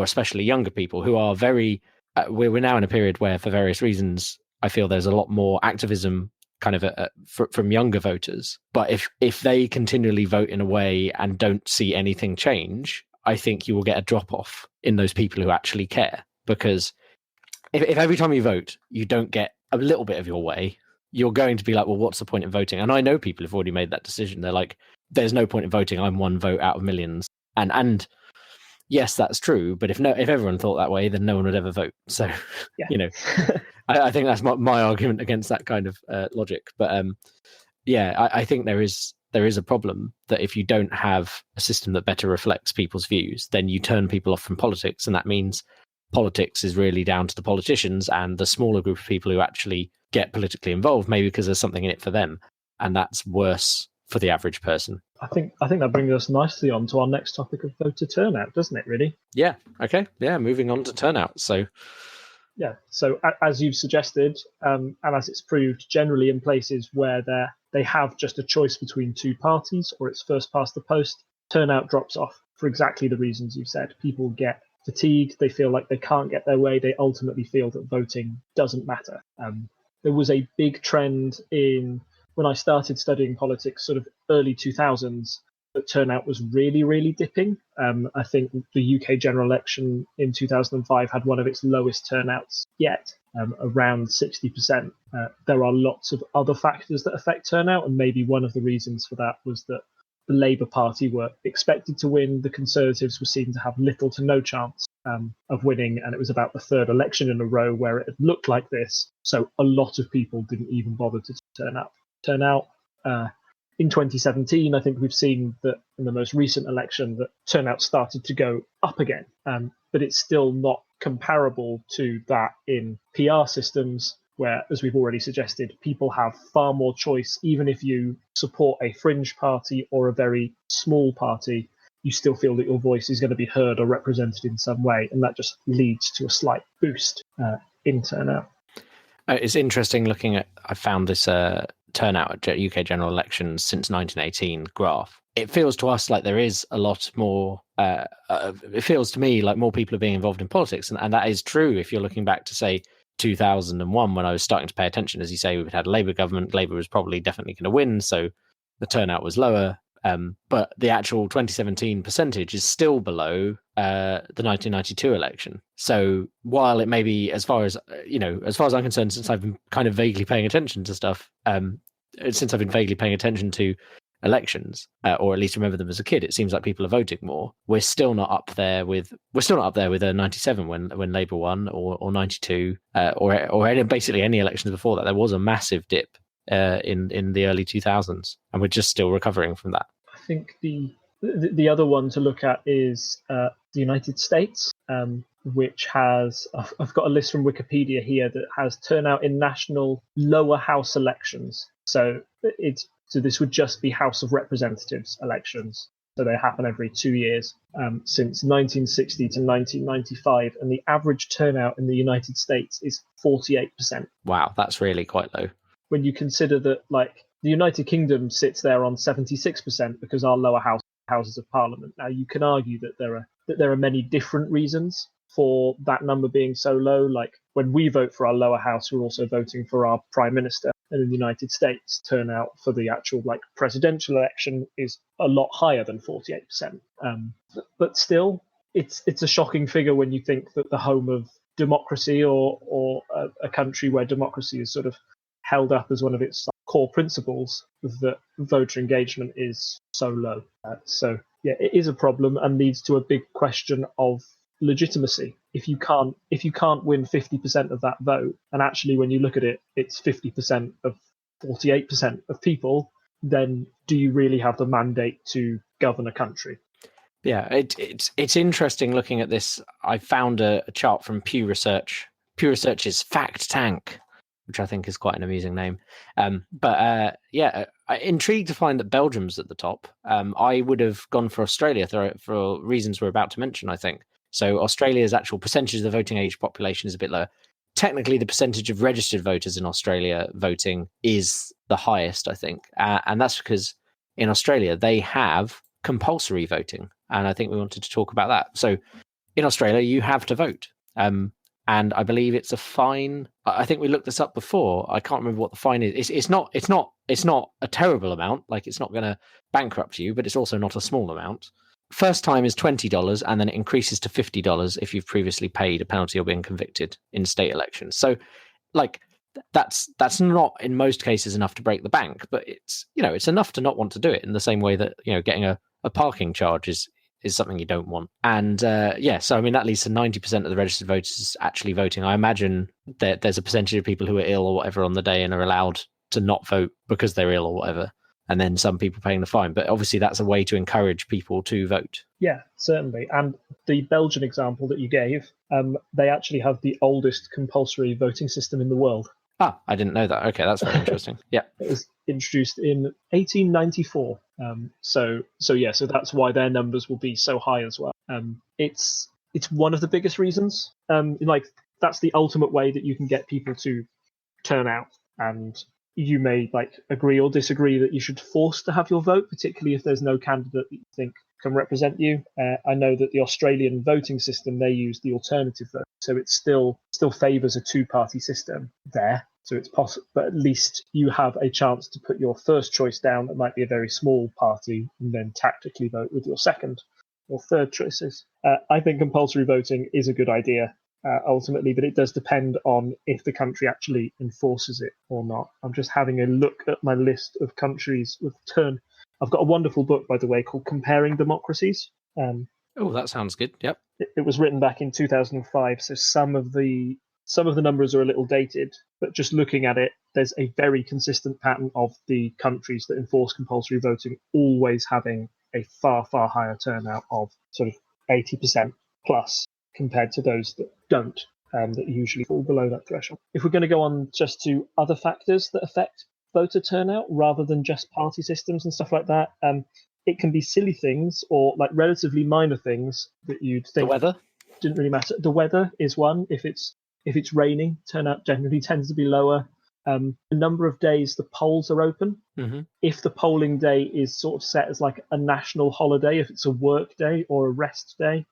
especially younger people who are very, we're now in a period where, for various reasons, I feel there's a lot more activism kind of from younger voters. But if they continually vote in a way and don't see anything change, I think you will get a drop off in those people who actually care. Because if every time you vote, you don't get a little bit of your way, you're going to be like, well, what's the point in voting? And I know people have already made that decision. They're like, there's no point in voting. I'm one vote out of millions. And yes, that's true. But if everyone thought that way, then no one would ever vote. So, Yeah. I think that's my argument against that kind of logic. But I think there is a problem that if you don't have a system that better reflects people's views, then you turn people off from politics. And that means politics is really down to the politicians and the smaller group of people who actually get politically involved, maybe because there's something in it for them. And that's worse for the average person. I think that brings us nicely on to our next topic of voter turnout, doesn't it, really? Yeah. Okay. Yeah. Moving on to turnout. So as you've suggested, and as it's proved, generally in places where they have just a choice between two parties or it's first past the post, turnout drops off for exactly the reasons you've said. People get fatigued, they feel like they can't get their way, they ultimately feel that voting doesn't matter. There was a big trend when I started studying politics, sort of early 2000s, that turnout was really, really dipping. I think the UK general election in 2005 had one of its lowest turnouts yet, around 60%. There are lots of other factors that affect turnout, and maybe one of the reasons for that was that the Labour Party were expected to win. The Conservatives were seen to have little to no chance of winning, and it was about the third election in a row where it had looked like this. So a lot of people didn't even bother to turn out. In 2017, I think we've seen that in the most recent election that turnout started to go up again, but it's still not comparable to that in PR systems, where, as we've already suggested, people have far more choice. Even if you support a fringe party or a very small party, you still feel that your voice is going to be heard or represented in some way, and that just leads to a slight boost in turnout. It's interesting looking at, I found this turnout at UK general elections since 1918 graph. It feels to us like there is a lot more, it feels to me like more people are being involved in politics. And that is true if you're looking back to, say, 2001, when I was starting to pay attention. As you say, we've had a Labour government. Labour was probably definitely going to win, so the turnout was lower. But the actual 2017 percentage is still below the 1992 election. So while it may be, as far as I'm concerned, since I've been kind of vaguely paying attention to stuff, since I've been vaguely paying attention to elections, or at least remember them as a kid, it seems like people are voting more. We're still not up there with a 97 when Labour won, or 92, or basically any elections before that. There was a massive dip in the early 2000s, and we're just still recovering from that. I think the other one to look at is the United States, which has, I've got a list from Wikipedia here that has turnout in national lower house elections. So this would just be House of Representatives elections. So they happen every 2 years since 1960 to 1995, and the average turnout in the United States is 48%. Wow, that's really quite low. When you consider that, like, the United Kingdom sits there on 76% because our lower houses of Parliament. Now, you can argue that there are many different reasons for that number being so low. Like, when we vote for our lower house, we're also voting for our Prime Minister. And in the United States, turnout for the actual like presidential election is a lot higher than 48%. But still, it's a shocking figure when you think that the home of democracy or a country where democracy is sort of held up as one of its core principles, that voter engagement is so low. So yeah, it is a problem and leads to a big question of legitimacy. If you can't win 50% of that vote, and actually when you look at it, it's 50% of 48% of people, then do you really have the mandate to govern a country? Yeah, it's interesting looking at this. I found a chart from Pew Research. Pew Research's Fact Tank, which I think is quite an amusing name. But intrigued to find that Belgium's at the top. I would have gone for Australia for reasons we're about to mention, I think. So Australia's actual percentage of the voting age population is a bit lower. Technically, the percentage of registered voters in Australia voting is the highest, I think. And that's because in Australia, they have compulsory voting. And I think we wanted to talk about that. So in Australia, you have to vote. And I believe it's a fine. I think we looked this up before. I can't remember what the fine is. It's not a terrible amount. Like, it's not going to bankrupt you, but it's also not a small amount. First time is $20, and then it increases to $50 if you've previously paid a penalty or been convicted in state elections. So, like, that's not in most cases enough to break the bank, but it's enough to not want to do it. In the same way that getting a parking charge is something you don't want. And so I mean that leads to 90% of the registered voters actually voting. I imagine that there's a percentage of people who are ill or whatever on the day and are allowed to not vote because they're ill or whatever. And then some people paying the fine. But obviously that's a way to encourage people to vote. Yeah, certainly. And the Belgian example that you gave, they actually have the oldest compulsory voting system in the world. Ah, I didn't know that. Okay, that's very interesting. Yeah. It was introduced in 1894. So that's why their numbers will be so high as well. It's one of the biggest reasons. That's the ultimate way that you can get people to turn out. And you may agree or disagree that you should force to have your vote, particularly if there's no candidate that you think can represent you. I know that the Australian voting system, they use the alternative vote, so it still favours a two-party system there. So it's possible, but at least you have a chance to put your first choice down. That might be a very small party, and then tactically vote with your second or third choices. I think compulsory voting is a good idea. Ultimately, but it does depend on if the country actually enforces it or not. I'm just having a look at my list of countries with I've got a wonderful book, by the way, called Comparing Democracies. Oh, that sounds good. Yep. It was written back in 2005, so some of the numbers are a little dated, but just looking at it, there's a very consistent pattern of the countries that enforce compulsory voting always having a far, far higher turnout of sort of 80% plus, compared to those that don't, that usually fall below that threshold. If we're going to go on just to other factors that affect voter turnout rather than just party systems and stuff like that, it can be silly things or relatively minor things that you'd think the weather didn't really matter. The weather is one. If it's raining, turnout generally tends to be lower. The number of days the polls are open. Mm-hmm. If the polling day is sort of set as a national holiday, if it's a work day or a rest day,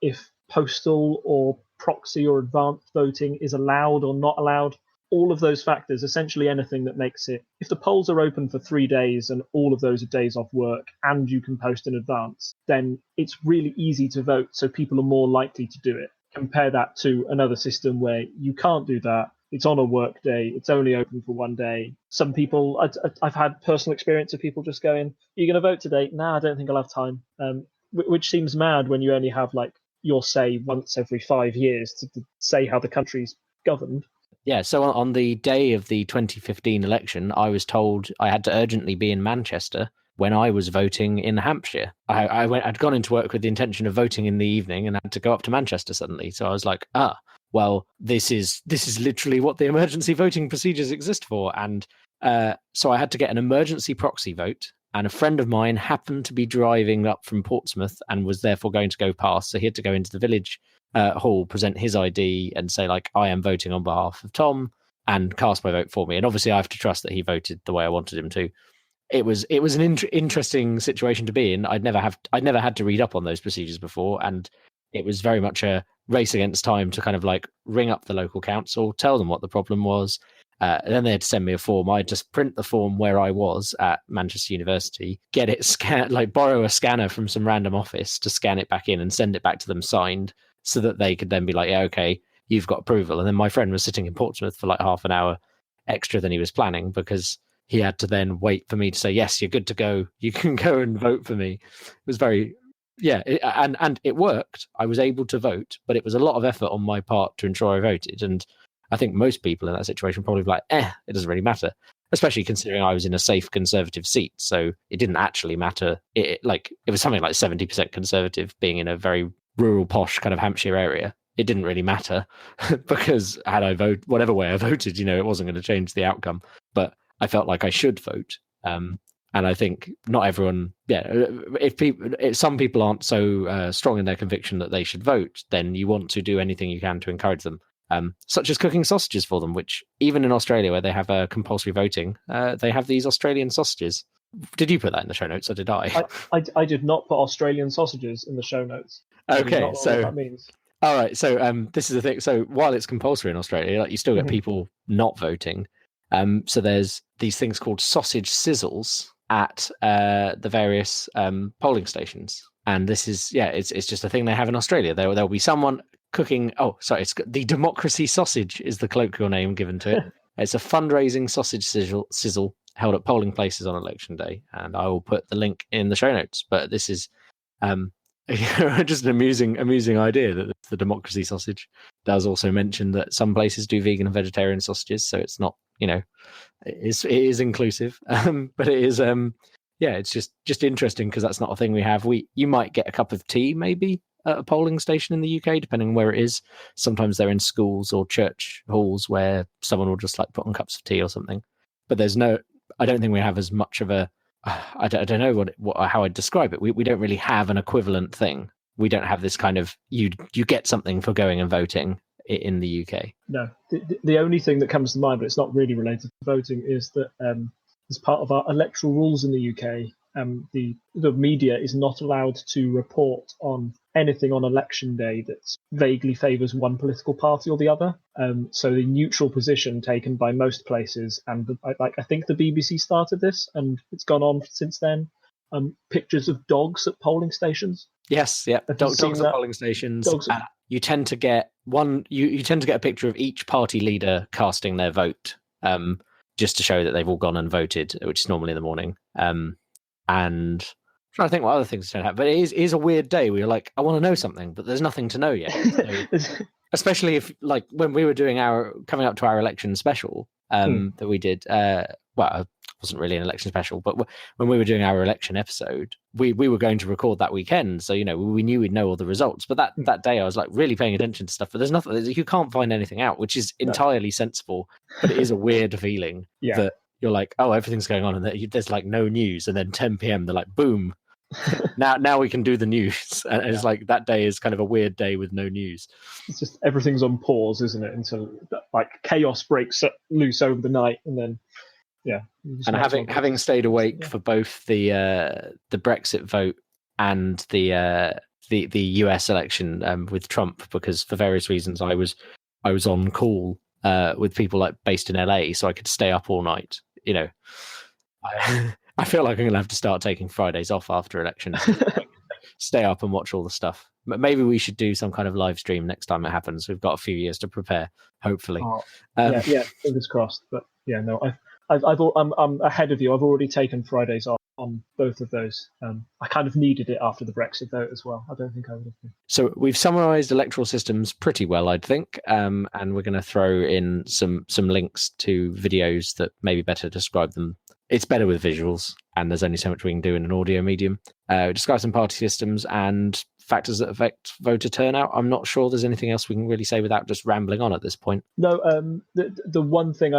if postal or proxy or advanced voting is allowed or not allowed, all of those factors, essentially anything that makes it, if the polls are open for 3 days and all of those are days off work and you can post in advance, then it's really easy to vote, so people are more likely to do it. Compare that to another system where you can't do that. It's on a work day. It's only open for 1 day. Some people, I've had personal experience of people just going, "Are you going to vote today?" "Nah, I don't think I'll have time." Which seems mad when you only have your say once every 5 years to say how the country's governed. Yeah, so on the day of the 2015 election, I was told I had to urgently be in Manchester when I was voting in Hampshire. I'd gone into work with the intention of voting in the evening and had to go up to Manchester suddenly. So I was like, well, this is literally what the emergency voting procedures exist for. And so I had to get an emergency proxy vote. And a friend of mine happened to be driving up from Portsmouth and was therefore going to go past. So he had to go into the village hall, present his ID and say, I am voting on behalf of Tom, and cast my vote for me. And obviously I have to trust that he voted the way I wanted him to. It was an interesting situation to be in. I'd never had to read up on those procedures before. And it was very much a race against time to kind of ring up the local council, tell them what the problem was, And then they had to send me a form. I'd just print the form where I was at Manchester University, get it scanned, like borrow a scanner from some random office to scan it back in and send it back to them signed, so that they could then be like, yeah, okay, you've got approval. And then my friend was sitting in Portsmouth for like half an hour extra than he was planning, because he had to then wait for me to say, yes, you're good to go. You can go and vote for me. It was very, and it worked. I was able to vote, but it was a lot of effort on my part to ensure I voted. And I think most people in that situation probably be like, it doesn't really matter, especially considering I was in a safe Conservative seat. So it didn't actually matter. It was something like 70% Conservative, being in a very rural, posh kind of Hampshire area. It didn't really matter because had I voted whatever way I voted, it wasn't going to change the outcome. But I felt like I should vote. And I think not everyone, if some people aren't so strong in their conviction that they should vote, then you want to do anything you can to encourage them. Such as cooking sausages for them, which even in Australia, where they have compulsory voting, they have these Australian sausages. Did you put that in the show notes, or did I? I did not put Australian sausages in the show notes. Okay, so what that means. All right, so this is the thing. So while it's compulsory in Australia, you still get people not voting. So there's these things called sausage sizzles at the various polling stations, and this is it's just a thing they have in Australia. There'll be someone cooking. Oh, sorry, it's the democracy sausage is the colloquial name given to it. It's a fundraising sausage sizzle held at polling places on election day, and I will put the link in the show notes. But this is just an amusing idea that the democracy sausage does also mention that some places do vegan and vegetarian sausages, so it's not it is inclusive, but it is it's just interesting because that's not a thing we have. You might get a cup of tea maybe at a polling station in the UK, depending on where it is. Sometimes they're in schools or church halls where someone will just like put on cups of tea or something. But I don't think we have as much of a. I don't know how I'd describe it. We don't really have an equivalent thing. We don't have this kind of you get something for going and voting in the UK. No, the only thing that comes to mind, but it's not really related to voting, is that as part of our electoral rules in the UK, the media is not allowed to report on anything on election day that vaguely favours one political party or the other. So the neutral position taken by most places, and I think the BBC started this, and it's gone on since then. Pictures of dogs at polling stations. Yes, yeah, dogs at polling stations. You tend to get You tend to get a picture of each party leader casting their vote, just to show that they've all gone and voted, which is normally in the morning. And I'm trying to think what other things don't have, but it is a weird day where you're like, I want to know something, but there's nothing to know yet. So, especially if, like, when we were doing coming up to our election special that we did. It wasn't really an election special, but when we were doing our election episode, we were going to record that weekend, so we knew we'd know all the results. But that day, I was like really paying attention to stuff. But there's nothing. You can't find anything out, which is entirely sensible. But it is a weird feeling that you're like, oh, everything's going on, and there's like no news, and then 10 p.m. they're like, boom, now we can do the news. And it's like that day is kind of a weird day with no news. It's just everything's on pause, isn't it? Until like chaos breaks loose over the night, and then. Yeah, and having stayed awake for both the Brexit vote and the US election with Trump, because for various reasons I was on call with people like based in LA, so I could stay up all night. I feel like I'm gonna have to start taking Fridays off after elections. Stay up and watch all the stuff. But maybe we should do some kind of live stream next time it happens. We've got a few years to prepare, hopefully. Fingers crossed. But no, I'm ahead of you. I've already taken Fridays off on both of those. I kind of needed it after the Brexit vote as well. I don't think I would have been. So we've summarised electoral systems pretty well, I'd think, and we're going to throw in some links to videos that maybe better describe them. It's better with visuals, and there's only so much we can do in an audio medium. Describe some party systems and factors that affect voter turnout. I'm not sure there's anything else we can really say without just rambling on at this point. No, the one thing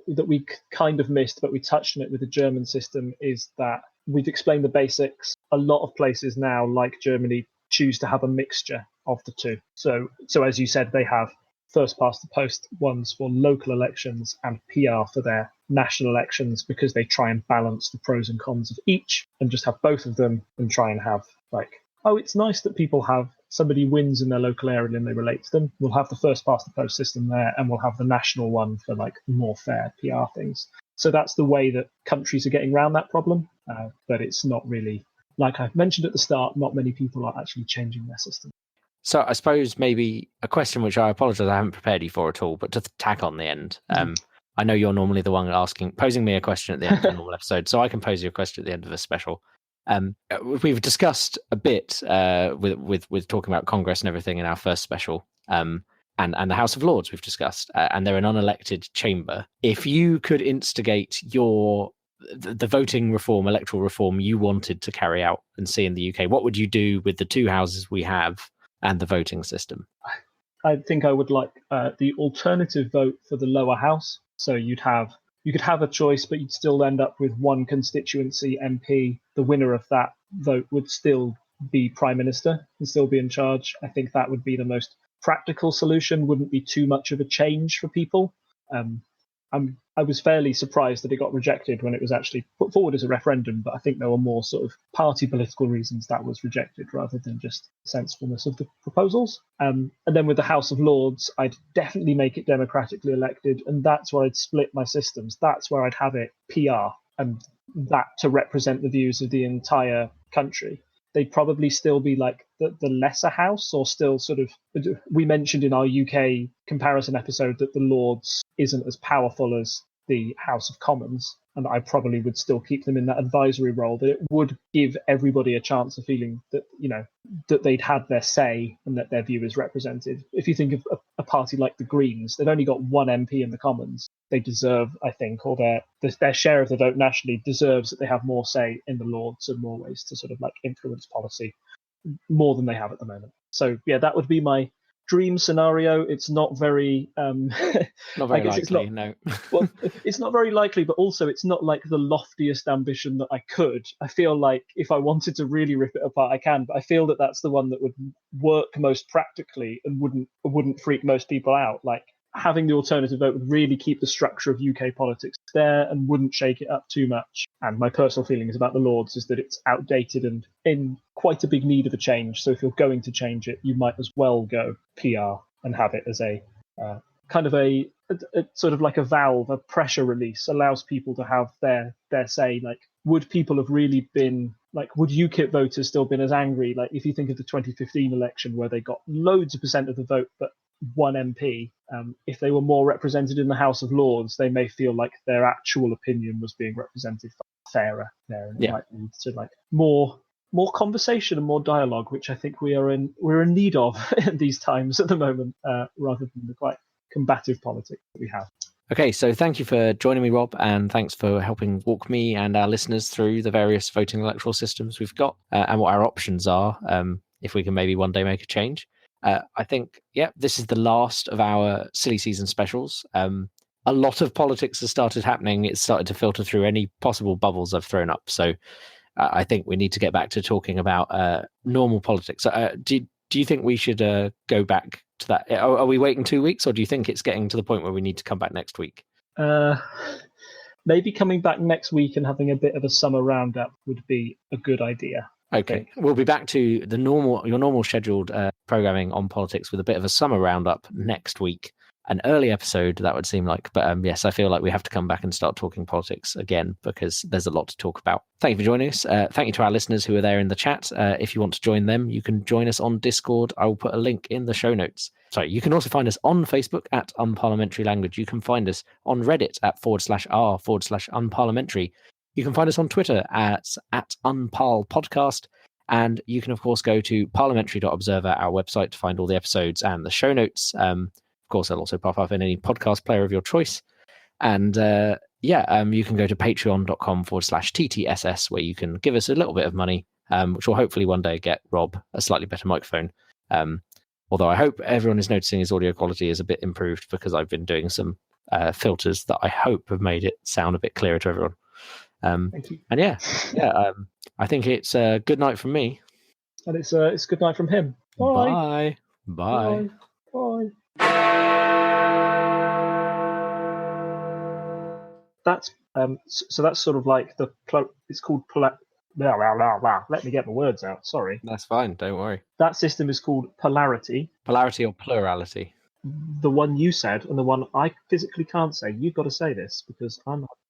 that we kind of missed, but we touched on it with the German system, is that we've explained the basics. A lot of places now, like Germany, choose to have a mixture of the two. So as you said, they have first past the post ones for local elections and PR for their national elections, because they try and balance the pros and cons of each and just have both of them and try and have it's nice that people have somebody wins in their local area and they relate to them, we'll have the first past the post system there, and we'll have the national one for like more fair PR things. So that's the way that countries are getting around that problem. But it's not really, like I mentioned at the start, not many people are actually changing their system. So I suppose maybe a question which I apologize I haven't prepared you for at all, but to tack on the end. I know you're normally the one posing me a question at the end of a normal episode, so I can pose you a question at the end of a special. We've discussed a bit with talking about Congress and everything in our first special, and the House of Lords we've discussed, and they're an unelected chamber. If you could instigate the voting reform, electoral reform you wanted to carry out and see in the UK, what would you do with the two houses we have and the voting system? I think I would like the alternative vote for the lower house. So you could have a choice, but you'd still end up with one constituency MP. The winner of that vote would still be Prime Minister and still be in charge. I think that would be the most practical solution. Wouldn't be too much of a change for people. I was fairly surprised that it got rejected when it was actually put forward as a referendum, but I think there were more sort of party political reasons that was rejected rather than just the sensibleness of the proposals. And then with the House of Lords, I'd definitely make it democratically elected, and that's where I'd split my systems. That's where I'd have it PR, and that to represent the views of the entire country. They'd probably still be like the lesser house, or still sort of, we mentioned in our UK comparison episode that the Lords isn't as powerful as the House of Commons, and I probably would still keep them in that advisory role, that it would give everybody a chance of feeling that, that they'd had their say and that their view is represented. If you think of a party like the Greens, they've only got one MP in the Commons. They deserve, I think, or their share of the vote nationally deserves that they have more say in the Lords and more ways to sort of like influence policy more than they have at the moment. So yeah, that would be my dream scenario. It's not very not very likely. No. Well, it's not very likely, but also it's not like the loftiest ambition that I could. I feel like if I wanted to really rip it apart, I can, but I feel that that's the one that would work most practically and wouldn't freak most people out. Like, having the alternative vote would really keep the structure of UK politics there and wouldn't shake it up too much. And my personal feelings about the Lords is that it's outdated and in quite a big need of a change. So if you're going to change it, you might as well go PR and have it as a kind of a sort of like a valve, a pressure release, allows people to have their say. Like, would people have really been, like, would UKIP voters still been as angry? Like, if you think of the 2015 election where they got loads of percent of the vote, but one MP, if they were more represented in the House of Lords, they may feel like their actual opinion was being represented fairer there, and it might lead to like more conversation and more dialogue, which I think we're in need of in these times at the moment, rather than the quite combative politics that we have. Okay, so thank you for joining me, Rob, and thanks for helping walk me and our listeners through the various voting electoral systems we've got and what our options are, if we can maybe one day make a change. I think, this is the last of our silly season specials. A lot of politics has started happening. It's started to filter through any possible bubbles I've thrown up. So I think we need to get back to talking about normal politics. Do you think we should go back to that? Are we waiting 2 weeks, or do you think it's getting to the point where we need to come back next week? Maybe coming back next week and having a bit of a summer roundup would be a good idea. Okay, we'll be back to your normal scheduled programming on politics with a bit of a summer roundup next week. An early episode, that would seem like. But yes, I feel like we have to come back and start talking politics again because there's a lot to talk about. Thank you for joining us. Thank you to our listeners who are there in the chat. If you want to join them, you can join us on Discord. I will put a link in the show notes. Sorry, you can also find us on Facebook at Unparliamentary Language. You can find us on Reddit at /r/unparliamentary. You can find us on Twitter at Unparl Podcast. And you can, of course, go to parliamentary.observer, our website, to find all the episodes and the show notes. Of course, they'll also pop up in any podcast player of your choice. And you can go to patreon.com/TTSS, where you can give us a little bit of money, which will hopefully one day get Rob a slightly better microphone. Although I hope everyone is noticing his audio quality is a bit improved because I've been doing some filters that I hope have made it sound a bit clearer to everyone. Thank you. And I think it's a good night from me. And it's good night from him. Bye. Bye. Bye. That's so that's sort of like it's called blah, blah, blah, blah. Let me get my words out. Sorry. That's fine. Don't worry. That system is called polarity. Polarity or plurality? The one you said and the one I physically can't say. You've got to say this because I'm not.